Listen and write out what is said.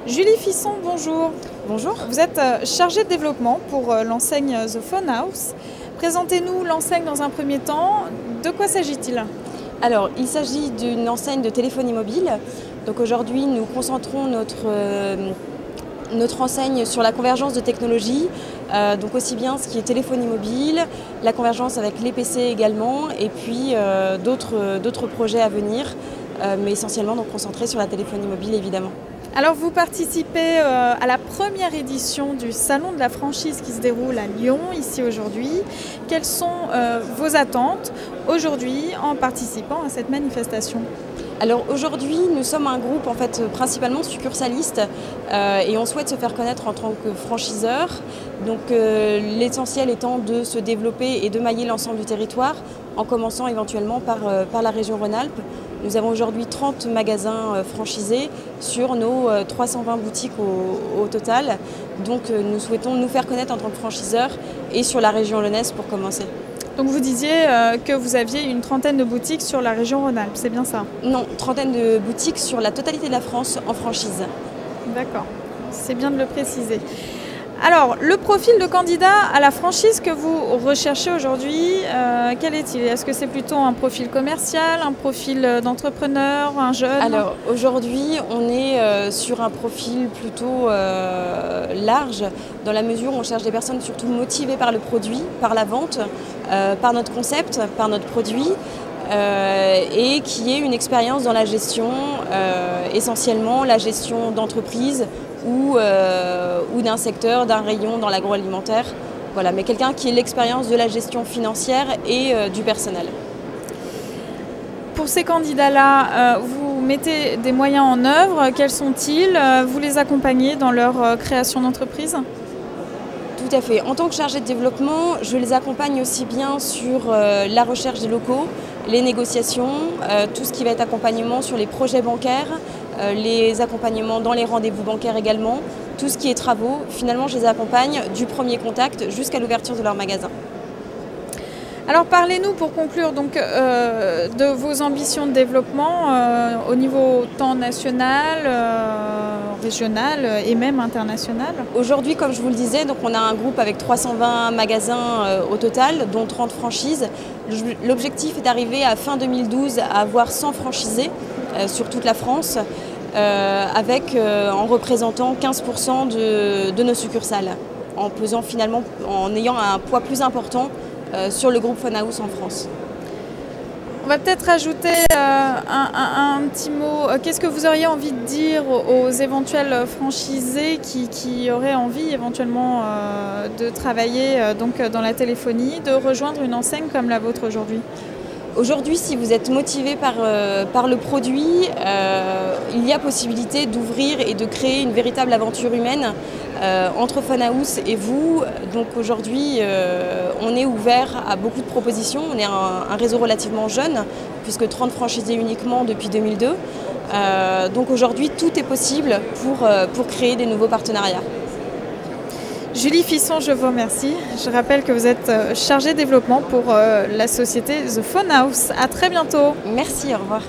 Julie Fisson, bonjour. Bonjour. Vous êtes chargée de développement pour l'enseigne The Phone House. Présentez-nous l'enseigne dans un premier temps. De quoi s'agit-il? Alors, il s'agit d'une enseigne de téléphonie mobile. Donc aujourd'hui, nous concentrons notre enseigne sur la convergence de technologies, donc aussi bien ce qui est téléphonie mobile, la convergence avec les PC également, et puis d'autres projets à venir, mais essentiellement donc concentrés sur la téléphonie mobile évidemment. Alors vous participez à la première édition du Salon de la franchise qui se déroule à Lyon, ici aujourd'hui. Quelles sont vos attentes aujourd'hui en participant à cette manifestation? Alors aujourd'hui, nous sommes un groupe en fait principalement succursaliste et on souhaite se faire connaître en tant que franchiseur. Donc l'essentiel étant de se développer et de mailler l'ensemble du territoire en commençant éventuellement par la région Rhône-Alpes. Nous avons aujourd'hui 30 magasins franchisés sur nos 320 boutiques au total. Donc nous souhaitons nous faire connaître en tant que franchiseur et sur la région lyonnaise pour commencer. Donc vous disiez que vous aviez une trentaine de boutiques sur la région Rhône-Alpes, c'est bien ça? Non, trentaine de boutiques sur la totalité de la France en franchise. D'accord, c'est bien de le préciser. Alors, le profil de candidat à la franchise que vous recherchez aujourd'hui, quel est-il? Est-ce que c'est plutôt un profil commercial, un profil d'entrepreneur, un jeune? Alors aujourd'hui, on est sur un profil plutôt large, dans la mesure où on cherche des personnes surtout motivées par le produit, par la vente, par notre concept, par notre produit, et qui aient une expérience dans la gestion, essentiellement la gestion d'entreprise ou d'un secteur, d'un rayon dans l'agroalimentaire. Voilà, mais quelqu'un qui ait l'expérience de la gestion financière et du personnel. Pour ces candidats-là, vous mettez des moyens en œuvre. Quels sont-ils? Vous les accompagnez dans leur création d'entreprise? Tout à fait. En tant que chargée de développement, je les accompagne aussi bien sur la recherche des locaux, les négociations, tout ce qui va être accompagnement sur les projets bancaires, les accompagnements dans les rendez-vous bancaires également, tout ce qui est travaux. Finalement, je les accompagne du premier contact jusqu'à l'ouverture de leur magasin. Alors parlez-nous pour conclure donc, de vos ambitions de développement au niveau tant national, régional et même international. Aujourd'hui, comme je vous le disais, donc on a un groupe avec 320 magasins au total, dont 30 franchises. L'objectif est d'arriver à fin 2012 à avoir 100 franchisés sur toute la France, en représentant 15% de nos succursales, en ayant un poids plus important sur le groupe Phone House en France. On va peut-être ajouter un petit mot. Qu'est-ce que vous auriez envie de dire aux éventuels franchisés qui auraient envie éventuellement de travailler donc, dans la téléphonie, de rejoindre une enseigne comme la vôtre aujourd'hui? Aujourd'hui, si vous êtes motivé par le produit, il y a possibilité d'ouvrir et de créer une véritable aventure humaine entre Phone House et vous. Donc aujourd'hui, on est ouvert à beaucoup de propositions. On est un réseau relativement jeune, puisque 30 franchisés uniquement depuis 2002. Donc aujourd'hui, tout est possible pour créer des nouveaux partenariats. Julie Fisson, je vous remercie. Je rappelle que vous êtes chargée de développement pour la société The Phone House. À très bientôt. Merci, au revoir.